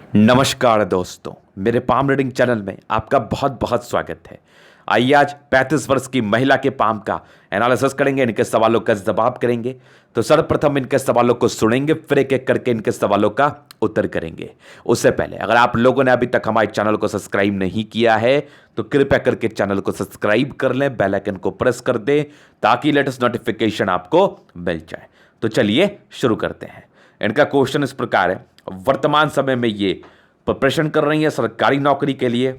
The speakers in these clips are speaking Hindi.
नमस्कार दोस्तों, मेरे पाम रीडिंग चैनल में आपका बहुत बहुत स्वागत है। आइए आज 35 वर्ष की महिला के पाम का एनालिसिस करेंगे, इनके सवालों का जवाब करेंगे। तो सर्वप्रथम इनके सवालों को सुनेंगे, फिर एक एक करके इनके सवालों का उत्तर करेंगे। उससे पहले अगर आप लोगों ने अभी तक हमारे चैनल को सब्सक्राइब नहीं किया है तो कृपया करके चैनल को सब्सक्राइब कर लें, बेल आइकन को प्रेस कर दें ताकि लेटेस्ट नोटिफिकेशन आपको मिल जाए। तो चलिए शुरू करते हैं। इनका क्वेश्चन इस प्रकार है, वर्तमान समय में ये प्रिपरेशन कर रही है सरकारी नौकरी के लिए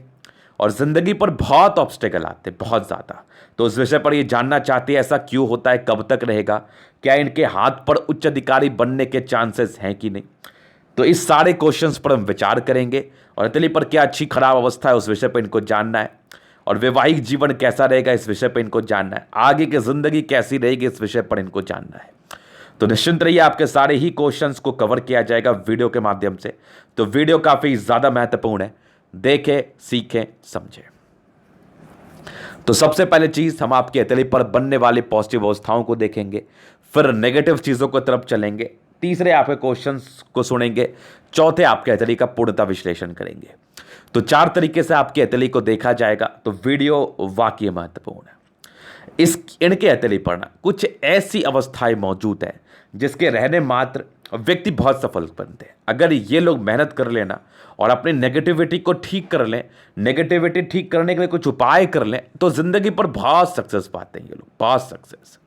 और ज़िंदगी पर बहुत ऑब्स्टेकल आते हैं, बहुत ज़्यादा। तो उस विषय पर ये जानना चाहती है ऐसा क्यों होता है, कब तक रहेगा, क्या इनके हाथ पर उच्च अधिकारी बनने के चांसेस हैं कि नहीं। तो इस सारे क्वेश्चंस पर हम विचार करेंगे और इटली पर क्या अच्छी खराब अवस्था है उस विषय पर इनको जानना है, और वैवाहिक जीवन कैसा रहेगा इस विषय पर इनको जानना है, आगे की ज़िंदगी कैसी रहेगी इस विषय पर इनको जानना है। तो निश्चिंत रहिए, आपके सारे ही क्वेश्चंस को कवर किया जाएगा वीडियो के माध्यम से। तो वीडियो काफ़ी ज़्यादा महत्वपूर्ण है, देखें, सीखें, समझें। तो सबसे पहले चीज़ हम आपके हथेली पर बनने वाले पॉजिटिव अवस्थाओं को देखेंगे, फिर नेगेटिव चीज़ों की तरफ चलेंगे, तीसरे आपके क्वेश्चंस को सुनेंगे, चौथे आपके हथेली का पूर्णतः विश्लेषण करेंगे। तो 4 तरीके से आपके हथेली को देखा जाएगा। तो वीडियो वाकई महत्वपूर्ण है। इनके हथेली पर ना कुछ ऐसी अवस्थाएं मौजूद हैं जिसके रहने मात्र व्यक्ति बहुत सफल बनते हैं। अगर ये लोग मेहनत कर लेना और अपनी नेगेटिविटी को ठीक कर लें, नेगेटिविटी ठीक करने के लिए कुछ उपाय कर लें, तो जिंदगी पर बहुत सक्सेस पाते हैं ये लोग, बहुत सक्सेस।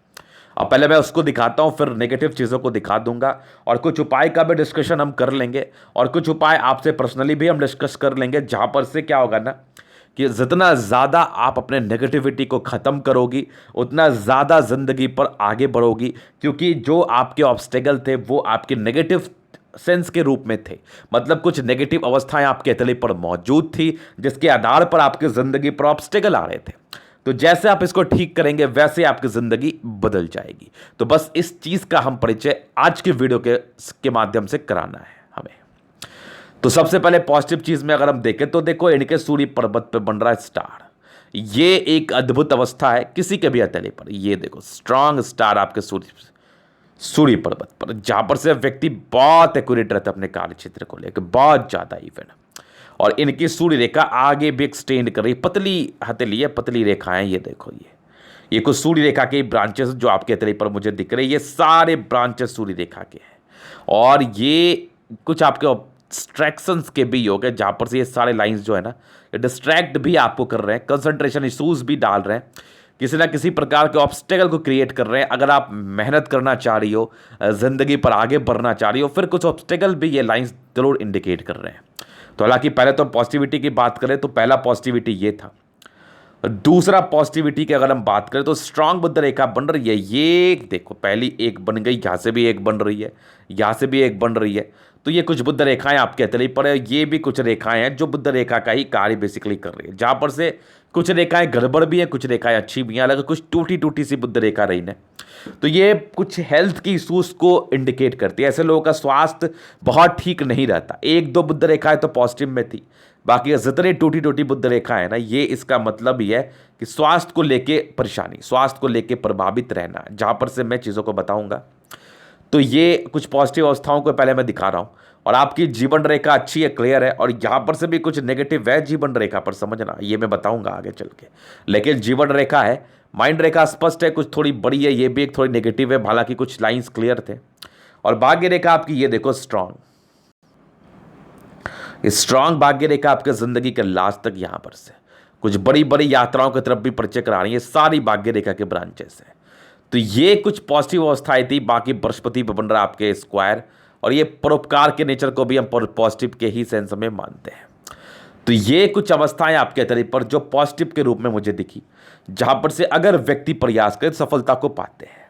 अब पहले मैं उसको दिखाता हूं, फिर नेगेटिव चीज़ों को दिखा दूंगा और कुछ उपाय का भी डिस्कशन हम कर लेंगे और कुछ उपाय आपसे पर्सनली भी हम डिस्कस कर लेंगे, जहां पर से क्या होगा ना कि जितना ज़्यादा आप अपने नेगेटिविटी को ख़त्म करोगी उतना ज़्यादा ज़िंदगी पर आगे बढ़ोगी, क्योंकि जो आपके ऑब्स्टेकल थे वो आपके नेगेटिव सेंस के रूप में थे। मतलब कुछ नेगेटिव अवस्थाएं आपके हथेली पर मौजूद थी जिसके आधार पर आपकी ज़िंदगी पर ऑब्स्टेकल आ रहे थे। तो जैसे आप इसको ठीक करेंगे वैसे आपकी ज़िंदगी बदल जाएगी। तो बस इस चीज़ का हम परिचय आज की वीडियो के माध्यम से कराना है हमें। तो सबसे पहले पॉजिटिव चीज में अगर हम देखें तो देखो, इनके सूर्य पर्वत पे बन रहा है स्टार। ये एक अद्भुत अवस्था है किसी के भी हथेली पर। ये देखो स्ट्रांग स्टार आपके सूर्य पर्वत पर, जहां पर से व्यक्ति बहुत एक्यूरेट रहता है अपने कार्य क्षेत्र को लेकर, बहुत ज्यादा इवन। और इनकी सूर्य रेखा आगे भी एक्सटेंड कर रही, पतली हथेली है, पतली रेखाएं। ये देखो, ये कुछ सूर्य रेखा के ब्रांचेस जो आपके हथेली पर मुझे दिख रहे हैं, ये सारे ब्रांचेस सूर्य रेखा के हैं। और ये कुछ आपके डिस्ट्रैक्शंस के भी योग है, जहाँ पर से ये सारे लाइंस जो है ना ये डिस्ट्रैक्ट भी आपको कर रहे हैं, कंसंट्रेशन इशूज़ भी डाल रहे हैं, किसी ना किसी प्रकार के ऑब्स्टेकल को क्रिएट कर रहे हैं। अगर आप मेहनत करना चाह रही हो, ज़िंदगी पर आगे बढ़ना चाह रही हो, फिर कुछ ऑब्स्टेकल भी ये लाइंस जरूर इंडिकेट कर रहे हैं। तो हालांकि पहले तो पॉजिटिविटी की बात करें तो पहला पॉजिटिविटी ये था। दूसरा पॉजिटिविटी की अगर हम बात करें तो स्ट्रांग बुद्ध रेखा बन रही है। ये देखो, पहली एक बन गई, यहाँ से भी एक बन रही है, यहाँ से भी एक बन रही है। तो ये कुछ बुद्ध रेखाएं आपके हथेली पर है। ये भी कुछ रेखाएं हैं जो बुद्ध रेखा का ही कार्य बेसिकली कर रही है, जहाँ पर से कुछ रेखाएं गड़बड़ भी हैं, कुछ रेखाएं अच्छी भी हैं, अलग कुछ टूटी टूटी सी बुद्ध रेखा रही है। तो ये कुछ हेल्थ की इशूज़ को इंडिकेट करती है। ऐसे लोगों का स्वास्थ्य बहुत ठीक नहीं रहता। एक दो बुद्ध रेखाएं तो पॉजिटिव में थी, बाकी जितने टूटी टूटी बुद्ध रेखा है ना, ये इसका मतलब ही है कि स्वास्थ्य को लेके परेशानी, स्वास्थ्य को लेके प्रभावित रहना, जहाँ पर से मैं चीज़ों को बताऊंगा। तो ये कुछ पॉजिटिव अवस्थाओं को पहले मैं दिखा रहा हूँ और आपकी जीवन रेखा अच्छी है, क्लियर है, और यहाँ पर से भी कुछ नेगेटिव है जीवन रेखा पर, समझना, ये मैं बताऊंगा आगे चल के। लेकिन जीवन रेखा है, माइंड रेखा स्पष्ट है, कुछ थोड़ी बड़ी है, ये भी एक थोड़ी नेगेटिव है, हालांकि कुछ लाइन्स क्लियर थे। और भाग्य रेखा आपकी ये देखो स्ट्रांग, स्ट्रांग भाग्य रेखा आपके जिंदगी के लास्ट तक यहां पर से कुछ बड़ी बड़ी यात्राओं की तरफ भी परिचय करा रही है, सारी भाग्य रेखा के ब्रांचेस हैं। तो ये कुछ पॉजिटिव अवस्थाएं थी। बाकी बृहस्पति पे बन रहा है आपके स्क्वायर, और ये परोपकार के नेचर को भी हम पॉजिटिव के ही सेंस में मानते हैं। तो ये कुछ अवस्थाएं आपके हथेली पर जो पॉजिटिव के रूप में मुझे दिखी, जहां पर से अगर व्यक्ति प्रयास करे सफलता को पाते हैं।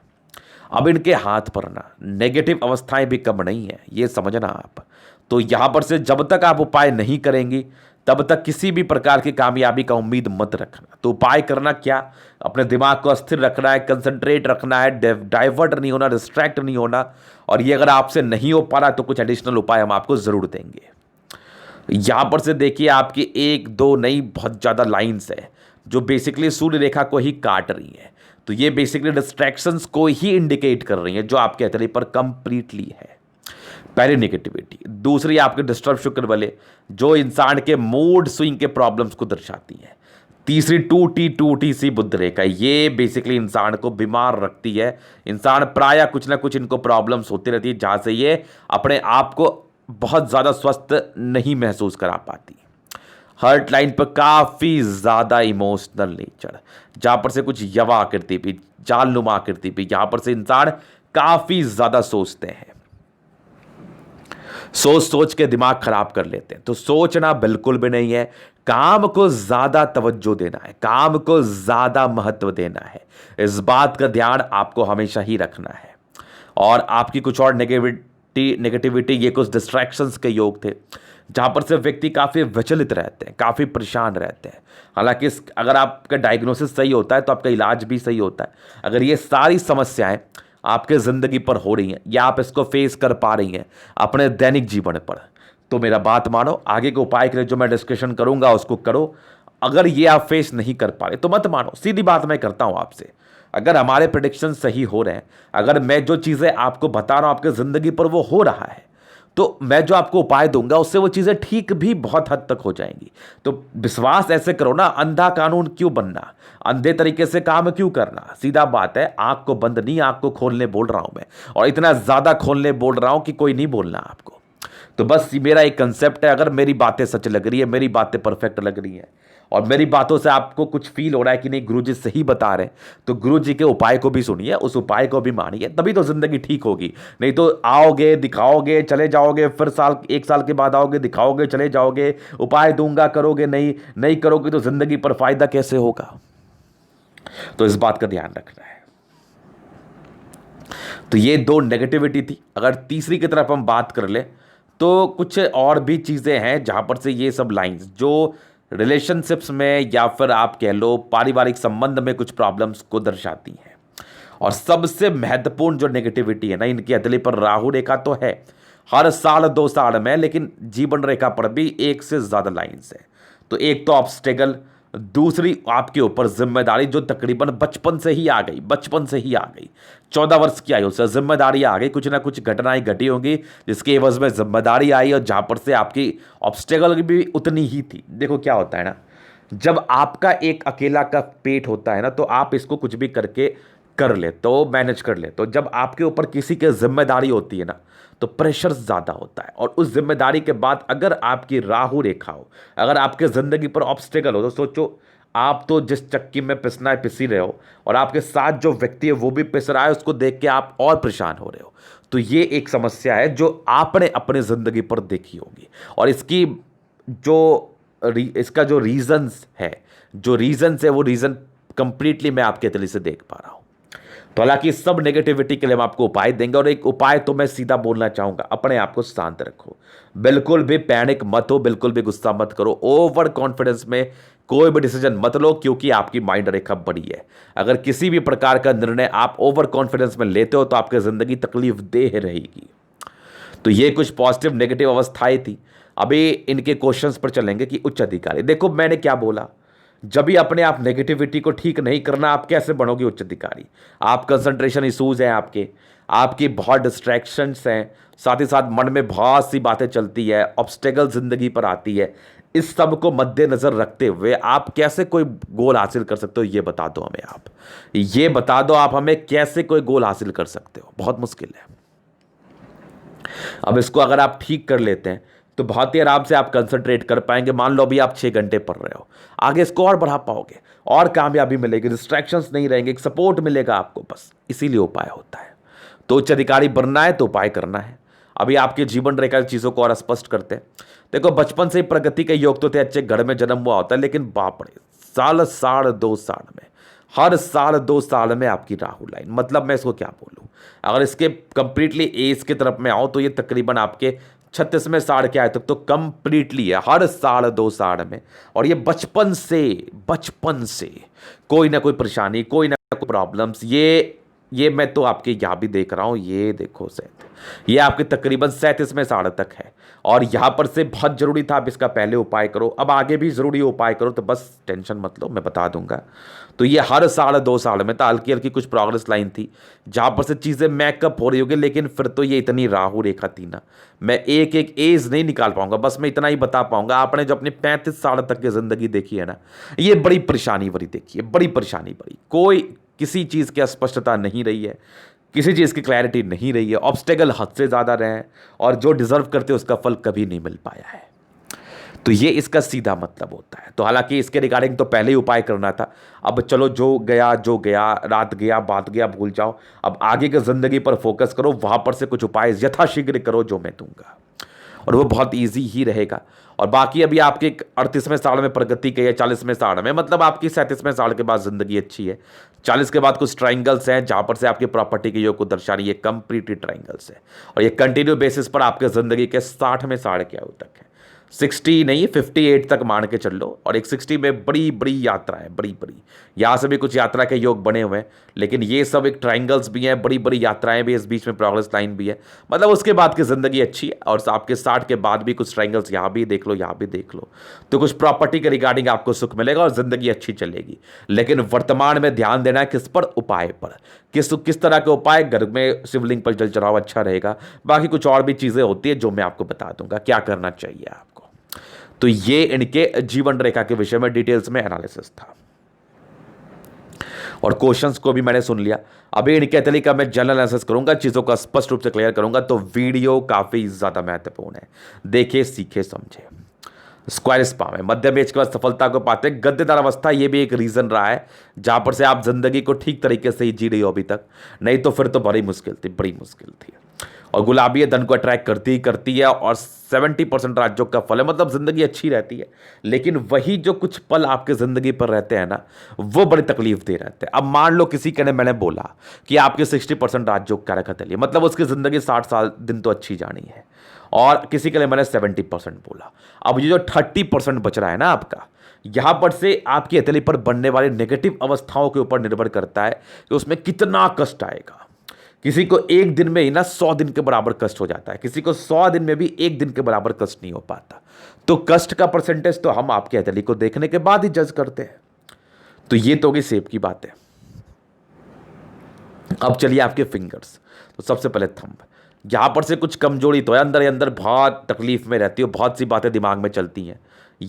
अब इनके हाथ पर ना नेगेटिव अवस्थाएं भी कम नहीं है, ये समझना आप। तो यहां पर से जब तक आप उपाय नहीं करेंगी तब तक किसी भी प्रकार की कामयाबी का उम्मीद मत रखना। तो उपाय करना क्या, अपने दिमाग को स्थिर रखना है, कंसंट्रेट रखना है, डाइवर्ट नहीं होना, डिस्ट्रैक्ट नहीं होना। और ये अगर आपसे नहीं हो पा रहा तो कुछ एडिशनल उपाय हम आपको जरूर देंगे। यहां पर से देखिए, आपकी एक दो नहीं बहुत ज़्यादा लाइन्स है जो बेसिकली सूर्य रेखा को ही काट रही है। तो ये बेसिकली डिस्ट्रैक्शंस को ही इंडिकेट कर रही है जो आपके हथेली पर कंप्लीटली है। पहली नेगेटिविटी। दूसरी आपके डिस्टर्ब शुक्र वाले, जो इंसान के मूड स्विंग के प्रॉब्लम्स को दर्शाती है। तीसरी टूटी टूटी सी बुद्ध रेखा, ये बेसिकली इंसान को बीमार रखती है। इंसान प्राय कुछ ना कुछ इनको प्रॉब्लम्स होती रहती है, जहां से ये अपने आप को बहुत ज़्यादा स्वस्थ नहीं महसूस करा पाती। हर्ट लाइन पर काफ़ी ज़्यादा इमोशनल नेचर, जहाँ पर से कुछ यवा आकृति भी, जालनुमा आकृति भी, यहाँ पर से इंसान काफ़ी ज़्यादा सोचते हैं, सोच सोच के दिमाग खराब कर लेते हैं। तो सोचना बिल्कुल भी नहीं है, काम को ज़्यादा तवज्जो देना है, काम को ज़्यादा महत्व देना है। इस बात का ध्यान आपको हमेशा ही रखना है। और आपकी कुछ और नेगेटिविटी, ये कुछ डिस्ट्रैक्शंस के योग थे, जहाँ पर से व्यक्ति काफ़ी विचलित रहते हैं, काफ़ी परेशान रहते हैं। हालांकि अगर आपका डायग्नोसिस सही होता है तो आपका इलाज भी सही होता है। अगर ये सारी समस्याएं आपके ज़िंदगी पर हो रही हैं या आप इसको फेस कर पा रही हैं अपने दैनिक जीवन पर, तो मेरा बात मानो, आगे के उपाय के लिए जो मैं डिस्कशन करूंगा उसको करो। अगर ये आप फेस नहीं कर पा रहे तो मत मानो। सीधी बात मैं करता हूं आपसे, अगर हमारे प्रेडिक्शन सही हो रहे हैं, अगर मैं जो चीज़ें आपको बता रहा हूं आपके ज़िंदगी पर वो हो रहा है, तो मैं जो आपको उपाय दूंगा उससे वो चीज़ें ठीक भी बहुत हद तक हो जाएंगी। तो विश्वास ऐसे करो ना, अंधा कानून क्यों बनना, अंधे तरीके से काम क्यों करना। सीधा बात है, आंख को बंद नहीं, आंख को खोलने बोल रहा हूं मैं, और इतना ज़्यादा खोलने बोल रहा हूं कि कोई नहीं बोलना आपको। तो बस मेरा एक कंसेप्ट है, अगर मेरी बातें सच लग रही है, मेरी बातें परफेक्ट लग रही हैं, और मेरी बातों से आपको कुछ फील हो रहा है कि नहीं गुरुजी सही बता रहे हैं, तो गुरुजी के उपाय को भी सुनिए, उस उपाय को भी मानिए, तभी तो जिंदगी ठीक होगी। नहीं तो आओगे, दिखाओगे, चले जाओगे, फिर एक साल के बाद आओगे, दिखाओगे, चले जाओगे, उपाय दूंगा, करोगे नहीं, नहीं करोगे तो जिंदगी पर फायदा कैसे होगा। तो इस बात का ध्यान रखना है। तो ये दो नेगेटिविटी थी। अगर तीसरी की तरफ हम बात कर ले तो कुछ और भी चीज़ें हैं जहाँ पर से ये सब लाइंस जो रिलेशनशिप्स में या फिर आप कह लो पारिवारिक संबंध में कुछ प्रॉब्लम्स को दर्शाती हैं। और सबसे महत्वपूर्ण जो नेगेटिविटी है ना, इनकी अदले पर राहु रेखा तो है हर साल 2 साल में, लेकिन जीवन रेखा पर भी एक से ज़्यादा लाइन्स है। तो एक तो ऑब्स्टेकल, दूसरी आपके ऊपर जिम्मेदारी जो तकरीबन बचपन से ही आ गई, बचपन से ही आ गई। 14 वर्ष की आयु से जिम्मेदारी आ गई, कुछ ना कुछ घटनाएं घटी होंगी जिसके एवज में जिम्मेदारी आई, और जहाँ पर से आपकी ऑब्स्टेकल भी उतनी ही थी। देखो क्या होता है ना, जब आपका एक अकेला का पेट होता है ना, तो आप इसको कुछ भी करके कर ले तो मैनेज कर ले। तो जब आपके ऊपर किसी की जिम्मेदारी होती है ना, तो प्रेशर ज़्यादा होता है। और उस जिम्मेदारी के बाद अगर आपकी राहु रेखा हो, अगर आपके ज़िंदगी पर ऑब्स्टेकल हो, तो सोचो आप तो जिस चक्की में पिसना है पिस ही रहे हो, और आपके साथ जो व्यक्ति है वो भी पिस रहा है, उसको देख के आप और परेशान हो रहे हो। तो ये एक समस्या है जो आपने अपने ज़िंदगी पर देखी होगी। और इसका जो रीजंस है, वो रीज़न कंप्लीटली मैं आपके तरीके से देख पा रहा हूँ। तो हालांकि सब नेगेटिविटी के लिए हम आपको उपाय देंगे, और एक उपाय तो मैं सीधा बोलना चाहूंगा, अपने आप को शांत रखो, बिल्कुल भी पैनिक मत हो, बिल्कुल भी गुस्सा मत करो, ओवर कॉन्फिडेंस में कोई भी डिसीजन मत लो, क्योंकि आपकी माइंड रेखा बड़ी है। अगर किसी भी प्रकार का निर्णय आप ओवर कॉन्फिडेंस में लेते हो तो आपकी जिंदगी तकलीफ देह रहेगी। तो ये कुछ पॉजिटिव नेगेटिव अवस्थाएं थी। अभी इनके क्वेश्चंस पर चलेंगे कि उच्च अधिकारी, देखो मैंने क्या बोला, जब भी अपने आप नेगेटिविटी को ठीक नहीं करना, आप कैसे बनोगे उच्च अधिकारी। आप कंसंट्रेशन इशूज़ हैं, आपकी बहुत डिस्ट्रैक्शंस हैं, साथ ही साथ मन में बहुत सी बातें चलती है, ऑब्स्टेकल ज़िंदगी पर आती है। इस सब को मद्देनज़र रखते हुए आप कैसे कोई गोल हासिल कर सकते हो, ये बता दो हमें। ये बता दो आप हमें कैसे कोई गोल हासिल कर सकते हो। बहुत मुश्किल है। अब इसको अगर आप ठीक कर लेते हैं तो बहुत ही आराम से आप कंसंट्रेट कर पाएंगे। मान लो अभी आप 6 घंटे पढ़ रहे हो, आगे इसको और बढ़ा पाओगे, और कामयाबी मिलेगी, डिस्ट्रैक्शंस नहीं रहेंगे, एक सपोर्ट मिलेगा आपको। बस इसीलिए उपाय होता है। तो उच्च अधिकारी बनना है तो उपाय करना है। अभी आपके जीवन रेखा चीज़ों को और स्पष्ट करते हैं। देखो बचपन से ही प्रगति के योग तो थे, अच्छे घर में जन्म हुआ होता है, लेकिन बाप रे, साढ़े 2 साल में, हर साल 2 साल में आपकी राहु लाइन, मतलब मैं इसको क्या बोलूँ, अगर इसके कंप्लीटली एज की तरफ में आओ तो ये तकरीबन आपके 36वें साल के आए तक तो कंप्लीटली है, हर साल 2 साल में। और ये बचपन से कोई ना कोई परेशानी, कोई ना कोई प्रॉब्लम्स, ये ये मैं तो आपके यहाँ भी देख रहा हूँ, ये देखो सेट, ये आपके तकरीबन 37वें साढ़े तक है। और यहाँ पर से बहुत जरूरी था, आप इसका पहले उपाय करो, अब आगे भी जरूरी उपाय करो, तो बस टेंशन मत लो, मैं बता दूंगा। तो ये हर 2.5 साल में था, हल्की हल्की कुछ प्रोग्रेस लाइन थी जहाँ पर से चीज़ें मैकअप हो रही होगी, लेकिन फिर तो ये इतनी राहु रेखा थी ना, मैं एक एक एज नहीं निकाल पाऊंगा, बस मैं इतना ही बता पाऊंगा। आपने जो अपनी 35 साल तक की जिंदगी देखी है ना, ये बड़ी परेशानी भरी देखी है, बड़ी परेशानी भरी, कोई किसी चीज़ की अस्पष्टता नहीं रही है, किसी चीज़ की क्लैरिटी नहीं रही है, ऑब्स्टेकल हद से ज़्यादा रहे हैं, और जो डिजर्व करते उसका फल कभी नहीं मिल पाया है। तो ये इसका सीधा मतलब होता है। तो हालांकि इसके रिगार्डिंग तो पहले ही उपाय करना था, अब चलो जो गया, रात गया, बात गया, भूल जाओ, अब आगे की ज़िंदगी पर फोकस करो, वहाँ पर से कुछ उपाय यथाशीघ्र करो जो मैं दूंगा, और वो बहुत ईजी ही रहेगा। और बाकी अभी आपके 38वें साल में प्रगति की है, 40वें साल में, मतलब आपकी 37वें साल के बाद ज़िंदगी अच्छी है। 40 के बाद कुछ ट्राइंगल्स हैं जहाँ पर से आपकी प्रॉपर्टी के योग को दर्शा रही है, कंप्लीटली ट्राइंगल्स है, और ये कंटिन्यू बेसिस पर आपके ज़िंदगी के 60वें साल के आयु तक है, 60 नहीं 58 तक मान के चल लो। और एक 60 में बड़ी बड़ी यात्रा है, बड़ी बड़ी, यहाँ से भी कुछ यात्रा के योग बने हुए हैं, लेकिन ये सब एक ट्राइंगल्स भी हैं, बड़ी बड़ी यात्राएं भी, इस बीच में प्रोग्रेस लाइन भी है, मतलब उसके बाद की ज़िंदगी अच्छी है। और आपके 60 के बाद भी कुछ ट्राइंगल्स यहाँ भी देख लो, यहाँ भी देख लो, तो कुछ प्रॉपर्टी के रिगार्डिंग आपको सुख मिलेगा और ज़िंदगी अच्छी चलेगी। लेकिन वर्तमान में ध्यान देना है किस पर, उपाय पर, किस तरह के उपाय, घर में शिवलिंग पर जल चढ़ाओ अच्छा रहेगा, बाकी कुछ और भी चीज़ें होती है जो मैं आपको बता दूंगा क्या करना चाहिए आपको। तो ये इनके जीवन रेखा के विषय में डिटेल्स में एनालिसिस था, और क्वेश्चंस को भी मैंने सुन लिया। अभी इनके तरीका मैं जनरल एनालिसिस करूंगा, चीज़ों का स्पष्ट रूप से क्लियर करूंगा, तो वीडियो काफ़ी ज़्यादा महत्वपूर्ण है, देखे सीखे समझे। स्क्वायर स्पा में मध्यम एज के बाद सफलता को पाते हैं, गद्देदार अवस्था, ये भी एक रीज़न रहा है जहां पर से आप जिंदगी को ठीक तरीके से ही जी रही हो अभी तक, नहीं तो फिर तो बड़ी मुश्किल थी, बड़ी मुश्किल थी। और गुलाबी धन को अट्रैक्ट करती है, और 70% राजयोग का फल है, मतलब जिंदगी अच्छी रहती है, लेकिन वही जो कुछ पल आपके जिंदगी पर रहते हैं ना, वो बड़ी तकलीफ दे रहते हैं। अब मान लो किसी के ने मैंने बोला कि आपके 60% राजयोग का रखा है, मतलब उसकी जिंदगी 60 साल दिन तो अच्छी जानी है, और किसी के लिए मैंने 70% बोला। अब ये जो 30% बच रहा है ना आपका, यहां पर से आपकी हथेली पर बनने वाली नेगेटिव अवस्थाओं के ऊपर निर्भर करता है कि उसमें कितना कष्ट आएगा। किसी को एक दिन में ही ना 100 दिन के बराबर कष्ट हो जाता है, किसी को 100 दिन में भी एक दिन के बराबर कष्ट नहीं हो पाता। तो कष्ट का परसेंटेज तो हम आपके हथेली को देखने के बाद ही जज करते हैं। तो ये तो होगी सेब की बात है। अब चलिए आपके फिंगर्स। तो सबसे पहले थंब, यहां पर से कुछ कमजोरी तो है, अंदर ही अंदर बहुत तकलीफ में रहती है, बहुत सी बातें दिमाग में चलती हैं।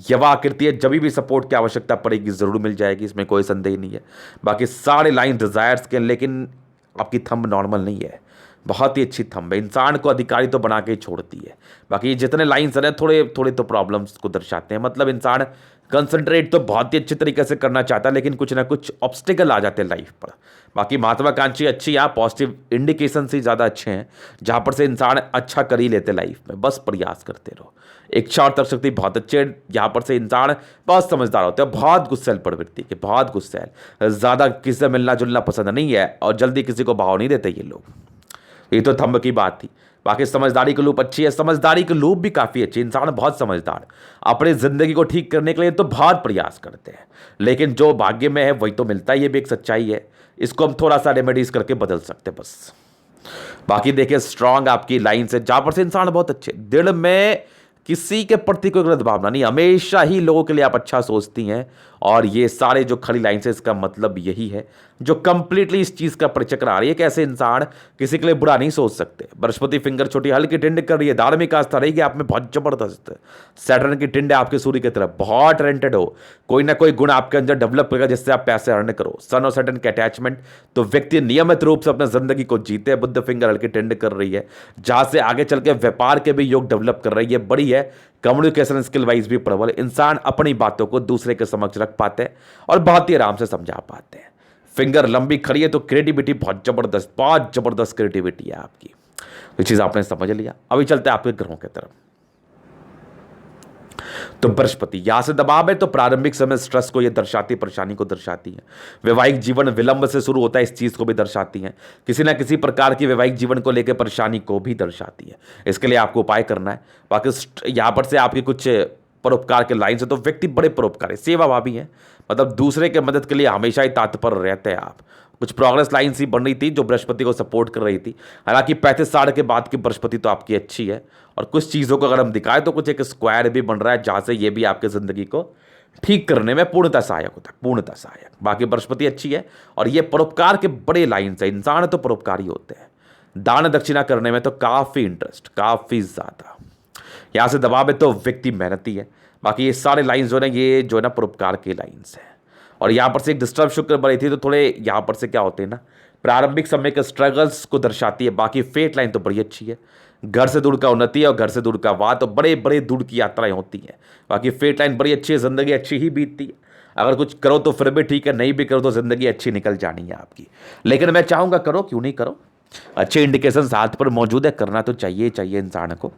यवा आकृति है, जब भी सपोर्ट की आवश्यकता पड़ेगी जरूर मिल जाएगी, इसमें कोई संदेह नहीं है। बाकी सारे लाइन डिजायर्स के, लेकिन आपकी थंब नॉर्मल नहीं है, बहुत ही अच्छी थंब है, इंसान को अधिकारी तो बना के ही छोड़ती है। बाकी जितने लाइन्स हैं थोड़े थोड़े तो प्रॉब्लम्स को दर्शाते हैं, मतलब इंसान कंसंट्रेट तो बहुत ही अच्छे तरीके से करना चाहता है, लेकिन कुछ ना कुछ ऑब्स्टिकल आ जाते हैं लाइफ पर। बाकी महत्वाकांक्षी अच्छी, आप पॉजिटिव इंडिकेशन से ज़्यादा अच्छे हैं, जहाँ पर से इंसान अच्छा कर ही लेते लाइफ में, बस प्रयास करते रहो। इच्छा और तर्क शक्ति बहुत अच्छे, यहाँ पर से इंसान बहुत समझदार होते हैं, बहुत गुस्सैल प्रवृत्ति के, बहुत गुस्सैल, ज़्यादा किसी से मिलना जुलना पसंद नहीं है, और जल्दी किसी को भाव नहीं देते ये लोग। ये तो थंब की बात थी। बाकी समझदारी की लूप अच्छी है, समझदारी की लूप भी काफ़ी अच्छी, इंसान बहुत समझदार, अपनी ज़िंदगी को ठीक करने के लिए तो बहुत प्रयास करते हैं, लेकिन जो भाग्य में है वही तो मिलता है, ये भी एक सच्चाई है, इसको हम थोड़ा सा रेमेडीज करके बदल सकते हैं बस। बाकी देखिए स्ट्रांग आपकी लाइन से, जहाँ पर से इंसान बहुत अच्छे, दिल में किसी के प्रति कोई गलत भावना नहीं, हमेशा ही लोगों के लिए आप अच्छा सोचती हैं, और ये सारे जो खड़ी लाइन से इसका मतलब यही है, जो कंप्लीटली इस चीज़ का परिचय करा रही है कि ऐसे इंसान किसी के लिए बुरा नहीं सोच सकते। बृहस्पति फिंगर छोटी हल्की टिंड कर रही है, धार्मिक आस्था रहेगी आप में बहुत जबरदस्त। सैटर्न की टिंड है आपके सूर्य की तरफ, बहुत टैलेंटेड हो, कोई ना कोई गुण आपके अंदर डेवलप करेगा जिससे आप पैसे अर्न करो। सन और सैटर्न के अटैचमेंट, तो व्यक्ति नियमित रूप से अपने जिंदगी को जीते। बुद्ध फिंगर हल्की टिंड कर रही है, जहां से आगे चल के व्यापार के भी योग डेवलप कर रही है, बड़ी है, कम्युनिकेशन स्किल वाइज भी प्रबल, इंसान अपनी बातों को दूसरे के समक्ष रख पाते हैं और बहुत ही आराम से समझा पाते हैं। फिंगर लंबी खड़ी है तो क्रिएटिविटी बहुत जबरदस्त क्रिएटिविटी है आपकी, ये चीज आपने समझ लिया। अभी चलते हैं आपके ग्रहों की तरफ। तो बृहस्पति, यहां से दबाव है तो प्रारंभिक समय स्ट्रेस को यह दर्शाती है, परेशानी को दर्शाती है। वैवाहिक जीवन विलंब से शुरू होता है, इस चीज को भी दर्शाती है। किसी ना किसी प्रकार की वैवाहिक जीवन को लेकर परेशानी को भी दर्शाती है, इसके लिए आपको उपाय करना है। बाकी यहां पर से आपकी कुछ परोपकार के लाइन से, तो व्यक्ति बड़े परोपकारी सेवा भावी हैं, मतलब दूसरे के मदद के लिए हमेशा ही तत्पर रहते हैं आप, कुछ प्रोग्रेस लाइन सी बन रही थी जो बृहस्पति को सपोर्ट कर रही थी। हालांकि 35-60 के बाद की बृहस्पति तो आपकी अच्छी है, और कुछ चीज़ों को अगर हम दिखाएं तो कुछ एक स्क्वायर भी बन रहा है जहाँ से ये भी आपके ज़िंदगी को ठीक करने में पूर्णतः सहायक होता है, पूर्णतः सहायक। बाकी बृहस्पति अच्छी है, और ये परोपकार के बड़े लाइन्स है। इंसान तो परोपकारी होते हैं, दान दक्षिणा करने में तो काफ़ी इंटरेस्ट, काफ़ी ज़्यादा। यहाँ से दबाव है तो व्यक्ति मेहनती है। बाकी ये सारे लाइन्स जो है ना, ये जो है ना परोपकार के लाइन्स हैं। और यहाँ पर से एक डिस्टर्ब शुक्र बनी थी, तो थोड़े यहाँ पर से क्या होते हैं ना, प्रारंभिक समय के स्ट्रगल्स को दर्शाती है। बाकी फेट लाइन तो बड़ी अच्छी है, घर से दूर का उन्नति है और घर से दूर का वाद, तो बड़े बड़े दूर की यात्राएं होती हैं। बाकी फेट लाइन बड़ी अच्छी है, ज़िंदगी अच्छी ही बीतती है। अगर कुछ करो तो फिर भी ठीक है, नहीं भी करो तो ज़िंदगी अच्छी निकल जानी है आपकी। लेकिन मैं चाहूँगा करो, क्यों नहीं करो, अच्छे इंडिकेशन हाथ पर मौजूद है, करना तो चाहिए इंसान को।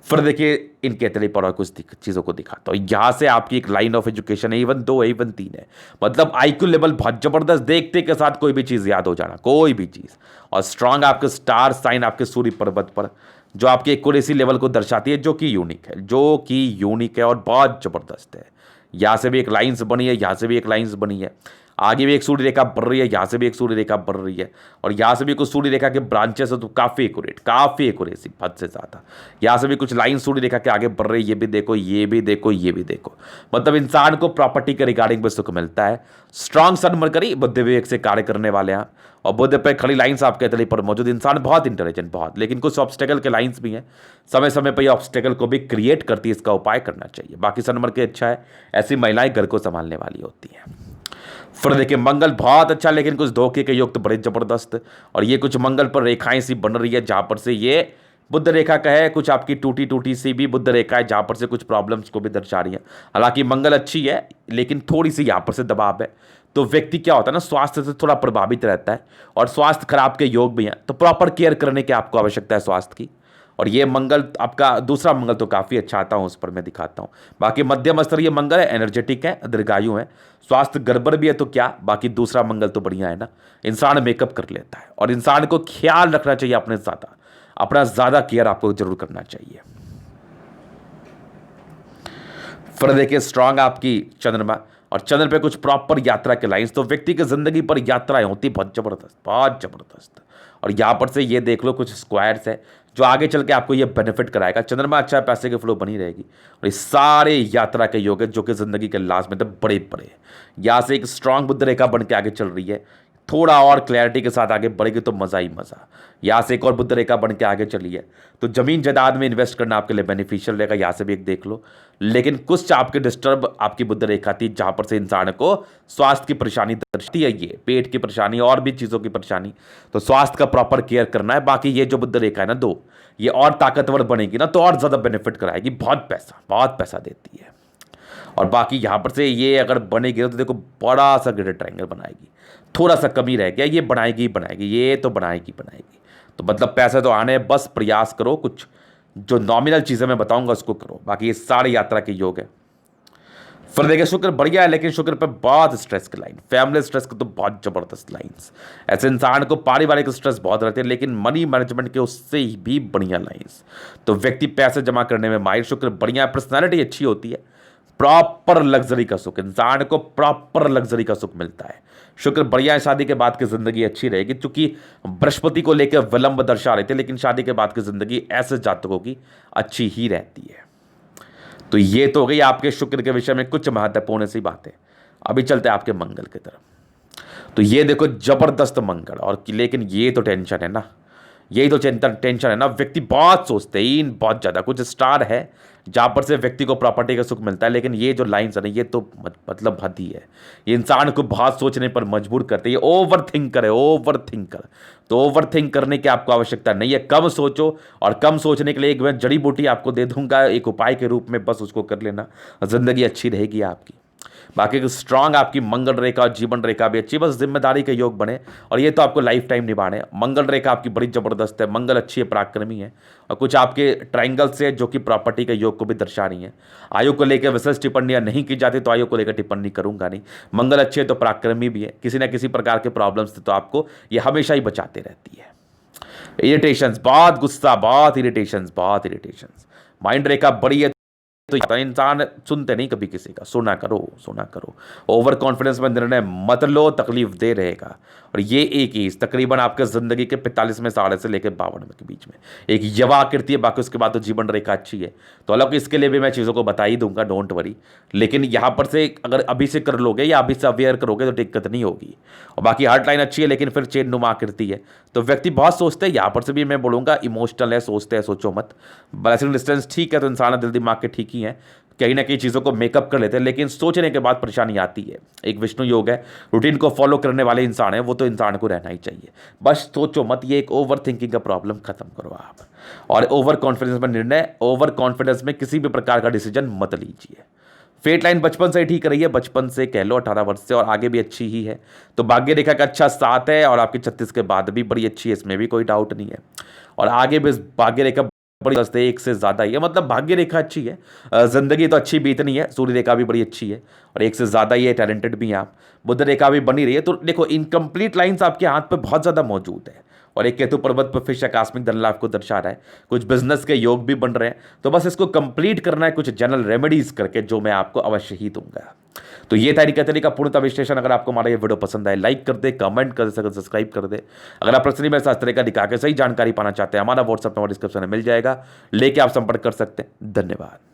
फिर देखिए इनके तले पर और कुछ चीज़ों को दिखाता हूँ। यहाँ से आपकी एक लाइन ऑफ एजुकेशन है, इवन 2 है, इवन 3 है। मतलब आईक्यू लेवल बहुत जबरदस्त, देखते के साथ कोई भी चीज़ याद हो जाना, कोई भी चीज़। और स्ट्रांग आपके स्टार साइन आपके सूर्य पर्वत पर, जो आपके एक्यूरेसी लेवल को दर्शाती है, जो कि यूनिक है और बहुत जबरदस्त है। यहाँ से भी एक लाइन्स बनी है, यहाँ से भी एक लाइन्स बनी है, आगे भी एक सूर्य रेखा बढ़ रही है, यहाँ से भी एक सूर्य रेखा बढ़ रही है, और यहाँ से भी कुछ सूर्य रेखा के ब्रांचेस है, तो काफ़ी एक्यूरेसी हद से ज़्यादा। यहाँ से भी कुछ लाइन सूर्य रेखा के आगे बढ़ रही है, ये भी देखो, ये भी देखो, ये भी देखो। मतलब इंसान को प्रॉपर्टी के रिगार्डिंग भी सुख मिलता है। स्ट्रांग सन मरकरी बुद्ध विवेक से कार्य करने वाले हैं, और बुद्ध पे खड़ी लाइन्स आपके तले पर मौजूद। इंसान बहुत इंटेलिजेंट, बहुत, लेकिन कुछ ऑब्स्टेकल के लाइन्स भी हैं, समय समय पर ये ऑब्स्टेकल को भी क्रिएट करती है, इसका उपाय करना चाहिए। बाकी सनमर के अच्छा है, ऐसी महिलाएं घर को संभालने वाली होती हैं। फिर देखिए मंगल बहुत अच्छा, लेकिन कुछ धोखे के योग तो बड़े जबरदस्त, और ये कुछ मंगल पर रेखाएं सी बन रही है, जहां पर से ये बुद्ध रेखा का है, कुछ आपकी टूटी टूटी सी भी बुद्ध रेखा है, जहां पर से कुछ प्रॉब्लम्स को भी दर्शा रही है। हालांकि मंगल अच्छी है, लेकिन थोड़ी सी यहाँ पर से दबाव है, तो व्यक्ति क्या होता है ना, स्वास्थ्य से थोड़ा प्रभावित रहता है, और स्वास्थ्य खराब के योग भी हैं, तो प्रॉपर केयर करने की आपको आवश्यकता है स्वास्थ्य की। और ये मंगल आपका दूसरा मंगल तो काफ़ी अच्छा आता हूँ, उस पर मैं दिखाता हूँ। बाकी मध्यम स्तरीय मंगल है, एनर्जेटिक है, दीर्घायु है। स्वास्थ्य गड़बड़ भी है तो क्या, बाकी दूसरा मंगल तो बढ़िया है ना, इंसान मेकअप कर लेता है। और इंसान को ख्याल रखना चाहिए अपना ज़्यादा केयर आपको जरूर करना चाहिए। फिर देखिए स्ट्रांग आपकी चंद्रमा, और चंद्र पे कुछ प्रॉपर यात्रा के लाइंस, तो व्यक्ति की जिंदगी पर यात्राएं होती बहुत जबरदस्त। और यहाँ पर से ये देख लो कुछ स्क्वायर्स है, जो आगे चल के आपको ये बेनिफिट कराएगा। चंद्रमा अच्छा है, पैसे की फ्लो बनी रहेगी, और ये सारे यात्रा के योग है, जो कि जिंदगी के लास्ट में तो बड़े बड़े। यहाँ से एक स्ट्रांग बुद्ध रेखा बन के आगे चल रही है, थोड़ा और क्लैरिटी के साथ आगे बढ़ेगी तो मज़ा ही मज़ा। यहाँ से एक और बुद्ध रेखा बन के आगे चली है, तो ज़मीन जायदाद में इन्वेस्ट करना आपके लिए बेनिफिशियल रहेगा। यहाँ से भी एक देख लो, लेकिन कुछ आपके डिस्टर्ब आपकी बुद्ध रेखा थी, जहाँ पर से इंसान को स्वास्थ्य की परेशानी दर्शाती है, ये पेट की परेशानी और भी चीज़ों की परेशानी, तो स्वास्थ्य का प्रॉपर केयर करना है। बाकी ये जो बुद्ध रेखा है ना 2, ये और ताकतवर बनेगी ना, तो और ज़्यादा बेनिफिट कराएगी, बहुत पैसा देती है। और बाकी यहाँ पर से ये अगर बनेगी तो देखो बड़ा सा ग्रेटर ट्रायंगल बनाएगी, थोड़ा सा कमी रह गया, ये बनाएगी, ये तो बनाएगी। तो मतलब पैसे तो आने, बस प्रयास करो, कुछ जो नॉमिनल चीज़ें मैं बताऊंगा उसको करो। बाकी ये सारे यात्रा के योग है। फिर देखिए शुक्र बढ़िया है, लेकिन शुक्र पे बहुत स्ट्रेस की लाइन, फैमिली स्ट्रेस की तो बहुत जबरदस्त लाइंस। ऐसे इंसान को पारिवारिक स्ट्रेस बहुत रहते हैं, लेकिन मनी मैनेजमेंट के उससे भी बढ़िया लाइंस। तो व्यक्ति पैसे जमा करने में माहिर, शुक्र बढ़िया, पर्सनैलिटी अच्छी होती है, प्रॉपर लग्जरी का सुख, इंसान को प्रॉपर लग्जरी का सुख मिलता है। शुक्र बढ़िया है, शादी के बाद की जिंदगी अच्छी रहेगी, क्योंकि बृहस्पति को लेकर विलंब दर्शा रहे थे, लेकिन शादी के बाद की जिंदगी ऐसे जातकों की अच्छी ही रहती है। तो ये तो हो गई आपके शुक्र के विषय में कुछ महत्वपूर्ण सी बातें। अभी चलते हैं आपके मंगल की तरफ। तो ये देखो जबरदस्त मंगल, और लेकिन ये तो टेंशन है ना, यही तो टेंशन है ना। व्यक्ति बहुत सोचते हैं, बहुत ज़्यादा कुछ स्टार है जहाँ पर से व्यक्ति को प्रॉपर्टी का सुख मिलता है, लेकिन ये जो लाइन्स है ना, ये तो मतलब हद ही है। ये इंसान को बहुत सोचने पर मजबूर करते हैं, ये ओवर थिंकर। तो ओवर थिंक करने की आपको आवश्यकता नहीं है, कम सोचो, और कम सोचने के लिए एक मैं जड़ी बूटी आपको दे दूंगा एक उपाय के रूप में, बस उसको कर लेना, जिंदगी अच्छी रहेगी आपकी। बाकी स्ट्रांग आपकी मंगल रेखा और जीवन रेखा भी अच्छी, बस जिम्मेदारी के योग बने, और ये तो आपको लाइफ टाइम निभाने। मंगल रेखा आपकी बड़ी जबरदस्त है, मंगल अच्छी है, पराक्रमी है, और कुछ आपके ट्राइंगल से जो कि प्रॉपर्टी के योग को भी दर्शा रही है। आयु को लेकर विशेष टिप्पणियां नहीं की जाती, तो आयु को लेकर टिप्पणी करूंगा नहीं। मंगल अच्छे है तो पराक्रमी भी है, किसी न किसी प्रकार के प्रॉब्लम्स से तो आपको ये हमेशा ही बचाते रहती है। इरिटेशंस, बहुत गुस्सा, बहुत इरिटेशंस, माइंड रेखा बड़ी है। तो इंसान सुनते नहीं कभी किसी का, सुना करो। ओवर कॉन्फिडेंस में निर्णय मत लो, तकलीफ दे रहेगा। और ये एक ही तकरीबन आपके जिंदगी के 45वें साल से लेकर 52वें के बीच में एक युवा आकृति है, बाकी उसके बाद तो जीवन रेखा अच्छी है। तो अलग इसके लिए भी मैं चीज़ों को बता ही दूंगा, डोंट वरी। लेकिन यहाँ पर से अगर अभी से कर लोगे या अभी से अवेयर करोगे तो दिक्कत नहीं होगी। और बाकी हार्ट लाइन अच्छी है, लेकिन फिर चेन नुमा आकृति है। तो व्यक्ति बहुत सोचते हैं, यहाँ पर से भी मैं बोलूँगा इमोशनल है, सोचते हैं, सोचो मत। ब्लेसिंग डिस्टेंस ठीक है, तो इंसान दिल दिमाग के ठीक ही है, कहीं ना कहीं चीज़ों को मेकअप कर लेते हैं, लेकिन सोचने के बाद परेशानी आती है। एक विष्णु योग है, रूटीन को फॉलो करने वाले इंसान है, वो तो इंसान को रहना ही चाहिए। बस सोचो मत, ये एक ओवर थिंकिंग का प्रॉब्लम खत्म करो आप। और ओवर कॉन्फिडेंस में निर्णय, ओवर कॉन्फिडेंस में किसी भी प्रकार का डिसीजन मत लीजिए। फेट लाइन बचपन से ही ठीक रही है, बचपन से कह लो 18 वर्ष से, और आगे भी अच्छी ही है। तो भाग्य रेखा का अच्छा 7 है, और आपकी 36 के बाद भी बड़ी अच्छी है, इसमें भी कोई डाउट नहीं है। और आगे भी भाग्य रेखा बड़ी एक से ज़्यादा ही है, मतलब भाग्य रेखा अच्छी है, जिंदगी तो अच्छी बीतनी है। सूर्य रेखा भी बड़ी अच्छी है, और एक से ज़्यादा ही है, टैलेंटेड भी हैं आप। बुध रेखा भी बनी रही है। तो देखो, इनकम्प्लीट लाइन्स आपके हाथ पे बहुत ज़्यादा मौजूद है। और एक केतु पर्वत पर फिश आकस्मिक धन लाभ को दर्शा रहा है, कुछ बिजनेस के योग भी बन रहे हैं। तो बस इसको कंप्लीट करना है कुछ जनरल रेमेडीज करके, जो मैं आपको अवश्य ही दूंगा। तो ये तरीका का पूर्णतः विश्लेषण। अगर आपको हमारा ये वीडियो पसंद आए, लाइक कर दे, कमेंट कर दे, सब्सक्राइब कर दे। अगर आप पर्सनली मेरे साथ इस तरह का दिखा के सही जानकारी पाना चाहते हैं, हमारा व्हाट्सएप नंबर डिस्क्रिप्शन में मिल जाएगा, लेके आप संपर्क कर सकते हैं। धन्यवाद।